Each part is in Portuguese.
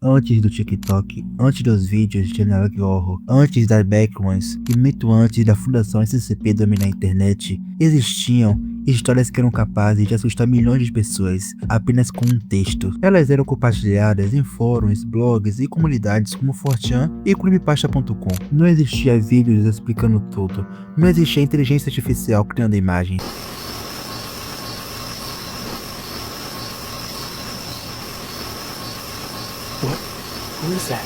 Antes do TikTok, antes dos vídeos de Analog Horror, antes das backrooms e muito antes da fundação SCP dominar a internet, existiam histórias que eram capazes de assustar milhões de pessoas apenas com um texto. Elas eram compartilhadas em fóruns, blogs e comunidades como 4chan e creepypasta.com. Não existia vídeos explicando tudo, não existia inteligência artificial criando imagens. Who is that?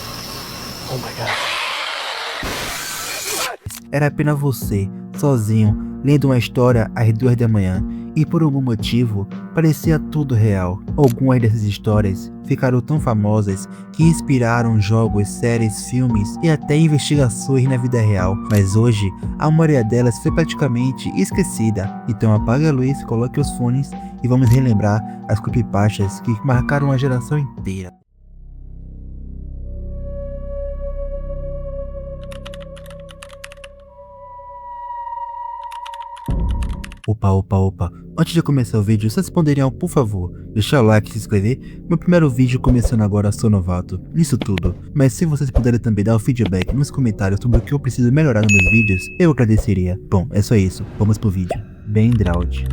Oh my god. Era apenas você, sozinho, lendo uma história às 2 da manhã, e por algum motivo, parecia tudo real. Algumas dessas histórias ficaram tão famosas que inspiraram jogos, séries, filmes e até investigações na vida real, mas hoje, a maioria delas foi praticamente esquecida. Então apague a luz, coloque os fones e vamos relembrar as creepypastas que marcaram a geração inteira. Opa. Antes de começar o vídeo, vocês poderiam, por favor, deixar o like e se inscrever? Meu primeiro vídeo começando agora, sou novato nisso tudo. Mas se vocês puderem também dar o feedback nos comentários sobre o que eu preciso melhorar nos meus vídeos, eu agradeceria. Bom, é só isso. Vamos pro vídeo. Bendraud.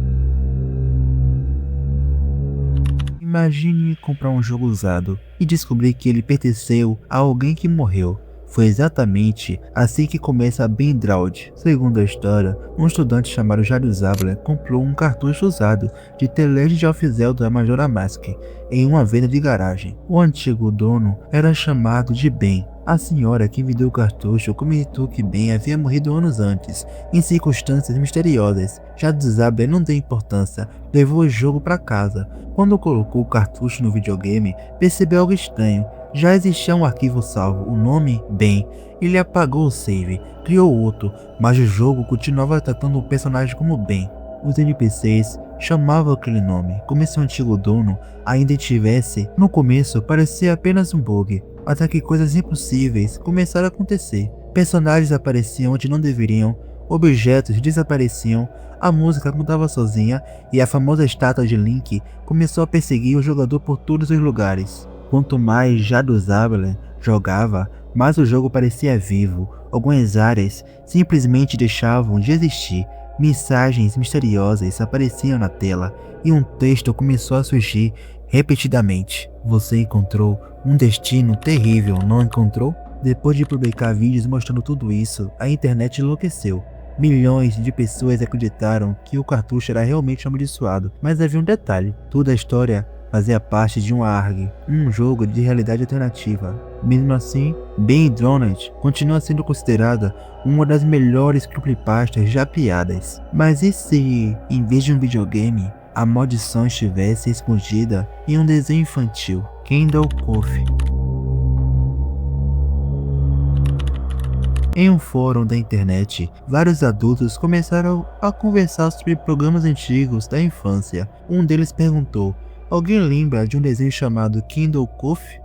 Imagine comprar um jogo usado e descobrir que ele pertenceu a alguém que morreu. Foi exatamente assim que começa a Bendraud. Segundo a história, um estudante chamado Jairo Zabler comprou um cartucho usado de The Legend of Zelda Majora's Mask em uma venda de garagem. O antigo dono era chamado de Ben. A senhora que vendeu o cartucho comentou que Ben havia morrido anos antes, em circunstâncias misteriosas. Jairo Zabler não deu importância, levou o jogo para casa. Quando colocou o cartucho no videogame, percebeu algo estranho. Já existia um arquivo salvo, o nome Ben. Ele apagou o save, criou outro, mas o jogo continuava tratando o personagem como Ben. Os NPCs chamavam aquele nome, como se o antigo dono ainda estivesse. No começo parecia apenas um bug, até que coisas impossíveis começaram a acontecer. Personagens apareciam onde não deveriam, objetos desapareciam, a música mudava sozinha e a famosa estátua de Link começou a perseguir o jogador por todos os lugares. Quanto mais Jairo Zabler jogava, mais o jogo parecia vivo. Algumas áreas simplesmente deixavam de existir. Mensagens misteriosas apareciam na tela e um texto começou a surgir repetidamente. Você encontrou um destino terrível, não encontrou? Depois de publicar vídeos mostrando tudo isso, a internet enlouqueceu. Milhões de pessoas acreditaram que o cartucho era realmente amaldiçoado, mas havia um detalhe: toda a história fazia parte de um ARG, um jogo de realidade alternativa. Mesmo assim, Bendraud continua sendo considerada uma das melhores creepypastas já criadas. Mas e se, em vez de um videogame, a maldição estivesse escondida em um desenho infantil? Kendall Coffey. Em um fórum da internet, vários adultos começaram a conversar sobre programas antigos da infância. Um deles perguntou: alguém lembra de um desenho chamado Kendall Coffey?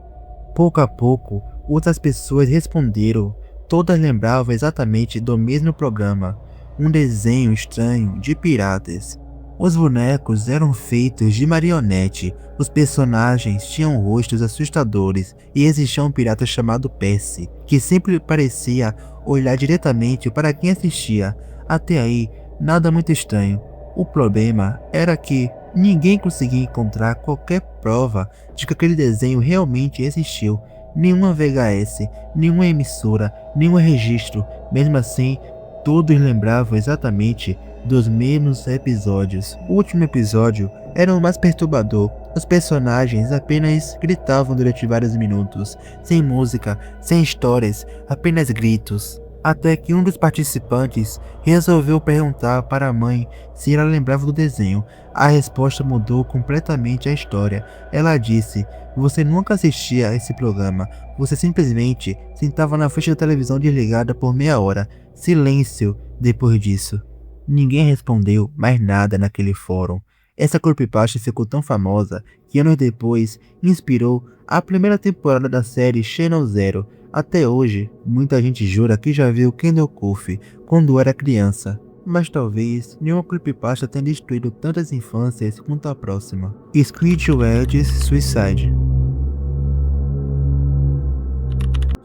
Pouco a pouco, outras pessoas responderam. Todas lembravam exatamente do mesmo programa, um desenho estranho de piratas. Os bonecos eram feitos de marionete, os personagens tinham rostos assustadores e existia um pirata chamado Percy, que sempre parecia olhar diretamente para quem assistia. Até aí, nada muito estranho. O problema era que ninguém conseguia encontrar qualquer prova de que aquele desenho realmente existiu. Nenhuma VHS, nenhuma emissora, nenhum registro. Mesmo assim, todos lembravam exatamente dos mesmos episódios. O último episódio era o mais perturbador. Os personagens apenas gritavam durante vários minutos, sem música, sem histórias, apenas gritos. Até que um dos participantes resolveu perguntar para a mãe se ela lembrava do desenho. A resposta mudou completamente a história. Ela disse: você nunca assistia a esse programa, você simplesmente sentava na frente da televisão desligada por meia hora. Silêncio depois disso. Ninguém respondeu mais nada naquele fórum. Essa creepypasta ficou tão famosa que anos depois inspirou a primeira temporada da série Channel Zero. Até hoje, muita gente jura que já viu Kendall Coffey quando era criança, mas talvez nenhuma creepypasta tenha destruído tantas infâncias quanto a próxima. Squidward's Suicide.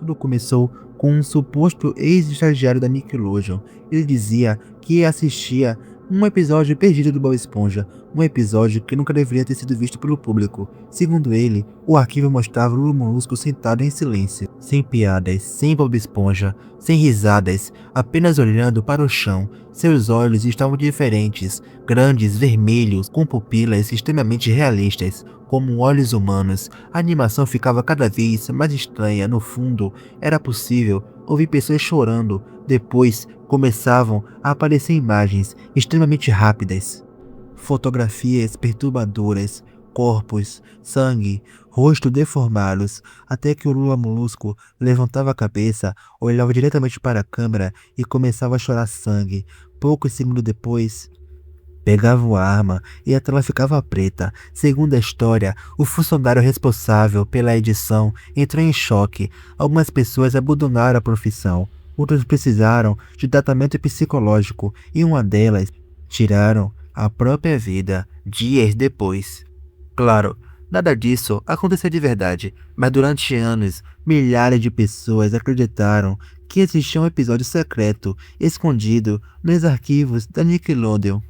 Tudo começou com um suposto ex-estagiário da Nickelodeon. Ele dizia que assistia um episódio perdido do Bob Esponja, um episódio que nunca deveria ter sido visto pelo público. Segundo ele, o arquivo mostrava o Lula Molusco sentado em silêncio, sem piadas, sem Bob Esponja, sem risadas, apenas olhando para o chão. Seus olhos estavam diferentes, grandes, vermelhos, com pupilas extremamente realistas, como olhos humanos. A animação ficava cada vez mais estranha. No fundo, era possível ouvir pessoas chorando. Depois, começavam a aparecer imagens extremamente rápidas. Fotografias perturbadoras, corpos, sangue, rostos deformados, até que o Lula Molusco levantava a cabeça, olhava diretamente para a câmera e começava a chorar sangue. Poucos segundos depois, pegava uma arma e a tela ficava preta. Segundo a história, o funcionário responsável pela edição entrou em choque. Algumas pessoas abandonaram a profissão, outras precisaram de tratamento psicológico e uma delas tiraram a própria vida dias depois. Claro, nada disso aconteceu de verdade, mas durante anos, milhares de pessoas acreditaram que existia um episódio secreto escondido nos arquivos da Nickelodeon.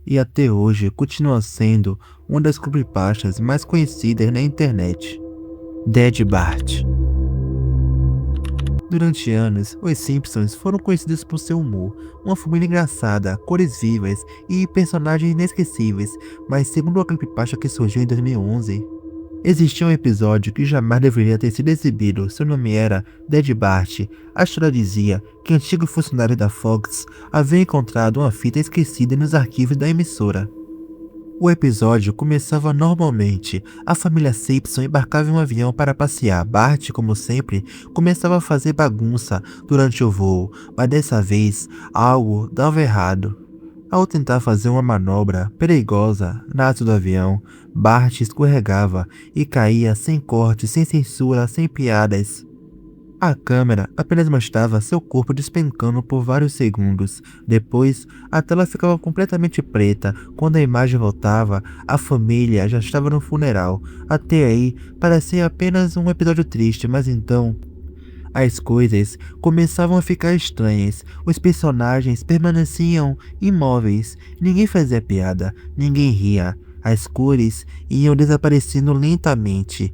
E até hoje continua sendo uma das creepypastas mais conhecidas na internet. Dead Bart. Durante anos, os Simpsons foram conhecidos por seu humor, uma família engraçada, cores vivas e personagens inesquecíveis, mas segundo a creepypasta que surgiu em 2011, existia um episódio que jamais deveria ter sido exibido. Seu nome era Dead Bart. A história dizia que antigo funcionário da Fox havia encontrado uma fita esquecida nos arquivos da emissora. O episódio começava normalmente. A família Simpson embarcava em um avião para passear. Bart, como sempre, começava a fazer bagunça durante o voo, mas dessa vez algo dava errado. Ao tentar fazer uma manobra perigosa na asa do avião, Bart escorregava e caía sem corte, sem censura, sem piadas. A câmera apenas mostrava seu corpo despencando por vários segundos. Depois, a tela ficava completamente preta. Quando a imagem voltava, a família já estava no funeral. Até aí, parecia apenas um episódio triste, mas então as coisas começavam a ficar estranhas. Os personagens permaneciam imóveis. Ninguém fazia piada, ninguém ria. As cores iam desaparecendo lentamente,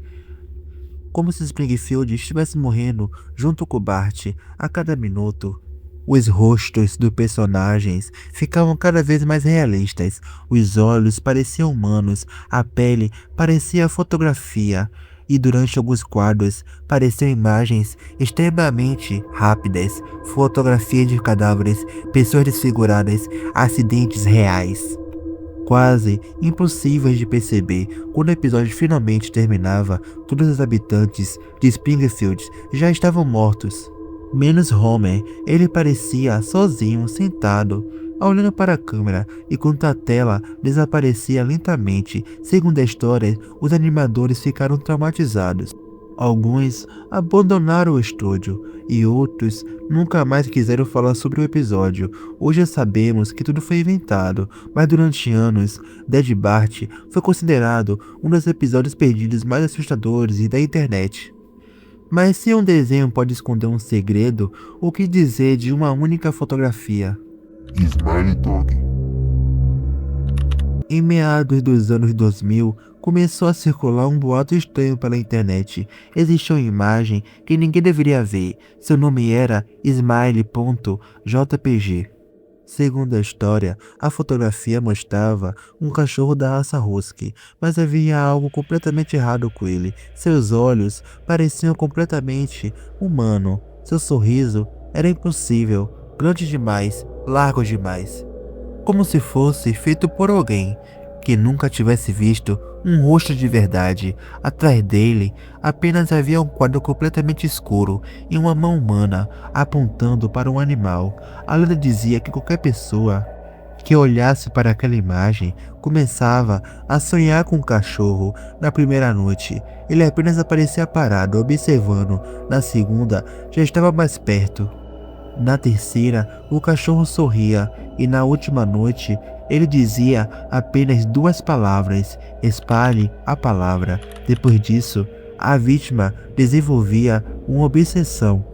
como se Springfield estivesse morrendo junto com Bart a cada minuto. Os rostos dos personagens ficavam cada vez mais realistas. Os olhos pareciam humanos, a pele parecia fotografia, e durante alguns quadros pareciam imagens extremamente rápidas, fotografias de cadáveres, pessoas desfiguradas, acidentes reais, quase impossíveis de perceber. Quando o episódio finalmente terminava, todos os habitantes de Springfield já estavam mortos, menos Homer. Ele parecia sozinho, sentado, olhando para a câmera, enquanto a tela desaparecia lentamente. Segundo a história, os animadores ficaram traumatizados. Alguns abandonaram o estúdio e outros nunca mais quiseram falar sobre o episódio. Hoje sabemos que tudo foi inventado, mas durante anos, Dead Bart foi considerado um dos episódios perdidos mais assustadores da internet. Mas se um desenho pode esconder um segredo, o que dizer de uma única fotografia? Smiley Dog. Em meados dos anos 2000, começou a circular um boato estranho pela internet. Existia uma imagem que ninguém deveria ver. Seu nome era Smiley.jpg. Segundo a história, a fotografia mostrava um cachorro da raça Husky, mas havia algo completamente errado com ele. Seus olhos pareciam completamente humano. Seu sorriso era impossível, grande demais, largo demais, como se fosse feito por alguém que nunca tivesse visto um rosto de verdade. Atrás dele apenas havia um quadro completamente escuro e uma mão humana apontando para um animal. A lenda dizia que qualquer pessoa que olhasse para aquela imagem começava a sonhar com um cachorro. Na primeira noite, ele apenas aparecia parado, observando. Na segunda, já estava mais perto. Na terceira, o cachorro sorria, e na última noite, ele dizia apenas duas palavras: espalhe a palavra. Depois disso, A vítima desenvolvia uma obsessão.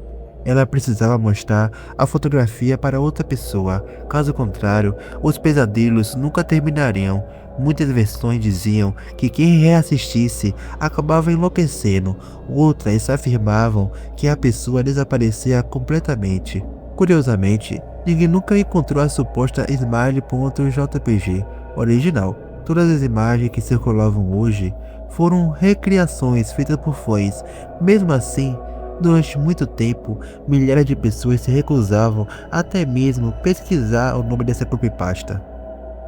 Ela precisava mostrar a fotografia para outra pessoa, caso contrário, os pesadelos nunca terminariam. Muitas versões diziam que quem reassistisse acabava enlouquecendo, outras afirmavam que a pessoa desaparecia completamente. Curiosamente, ninguém nunca encontrou a suposta Smile.jpg original. Todas as imagens que circulavam hoje foram recriações feitas por fãs. Mesmo assim, durante muito tempo, milhares de pessoas se recusavam até mesmo pesquisar o nome dessa creepypasta.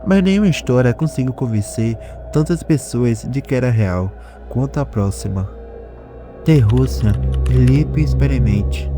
Mas nenhuma história conseguiu convencer tantas pessoas de que era real quanto a próxima. The Russian Sleep Experiment.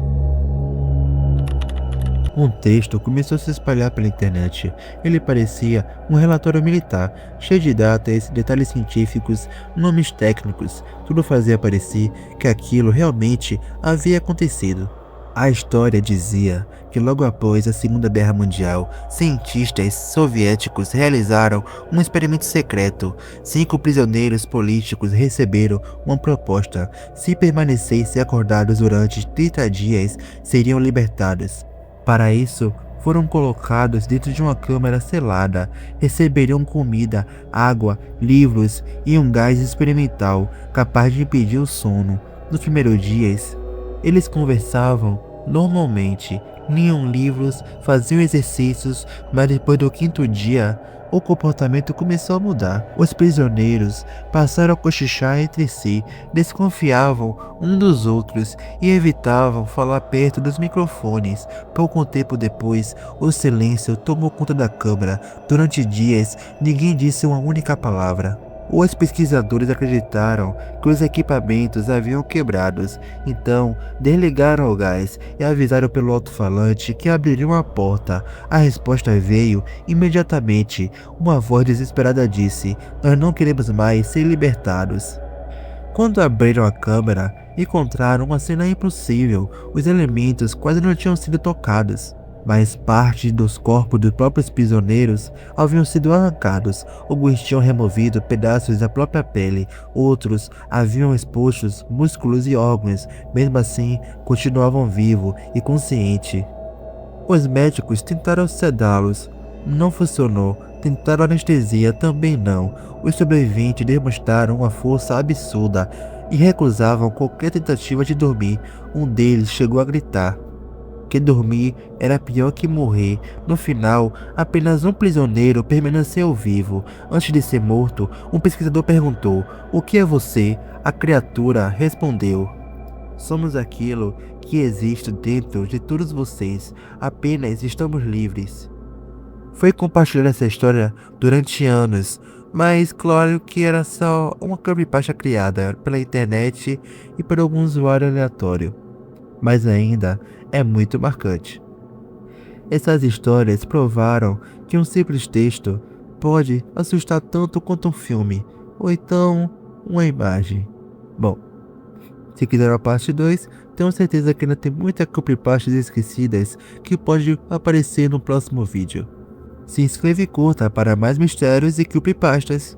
Um texto começou a se espalhar pela internet. Ele parecia um relatório militar, cheio de datas, detalhes científicos, nomes técnicos. Tudo fazia parecer que aquilo realmente havia acontecido. A história dizia que logo após a Segunda Guerra Mundial, cientistas soviéticos realizaram um experimento secreto. 5 prisioneiros políticos receberam uma proposta: se permanecessem acordados durante 30 dias, seriam libertados. Para isso, foram colocados dentro de uma câmara selada, receberiam comida, água, livros e um gás experimental capaz de impedir o sono. Nos primeiros dias, eles conversavam normalmente, liam livros, faziam exercícios, mas depois do 5º dia, o comportamento começou a mudar. Os prisioneiros passaram a cochichar entre si, desconfiavam um dos outros e evitavam falar perto dos microfones. Pouco tempo depois, o silêncio tomou conta da câmara. Durante dias, ninguém disse uma única palavra. Os pesquisadores acreditaram que os equipamentos haviam quebrados, então desligaram o gás e avisaram pelo alto-falante que abririam a porta. A resposta veio imediatamente. Uma voz desesperada disse: "Nós não queremos mais ser libertados." Quando abriram a câmara, encontraram uma cena impossível. Os elementos quase não tinham sido tocados, mas parte dos corpos dos próprios prisioneiros haviam sido arrancados. Alguns tinham removido pedaços da própria pele, outros haviam expostos músculos e órgãos. Mesmo assim, continuavam vivos e conscientes. Os médicos tentaram sedá-los, não funcionou. Tentaram anestesia, também não. Os sobreviventes demonstraram uma força absurda e recusavam qualquer tentativa de dormir. Um deles chegou a gritar que dormir era pior que morrer. No final, apenas um prisioneiro permaneceu vivo. Antes de ser morto, um pesquisador perguntou: "O que é você?" A criatura respondeu: "Somos aquilo que existe dentro de todos vocês. Apenas estamos livres." Foi compartilhar essa história durante anos, mas claro que era só uma creepypasta criada pela internet e por algum usuário aleatório. Mas ainda é muito marcante. Essas histórias provaram que um simples texto pode assustar tanto quanto um filme, ou então uma imagem. Bom, se quiser a parte 2, tenho certeza que ainda tem muitas creepypastas esquecidas que pode aparecer no próximo vídeo. Se inscreva e curta para mais mistérios e creepypastas.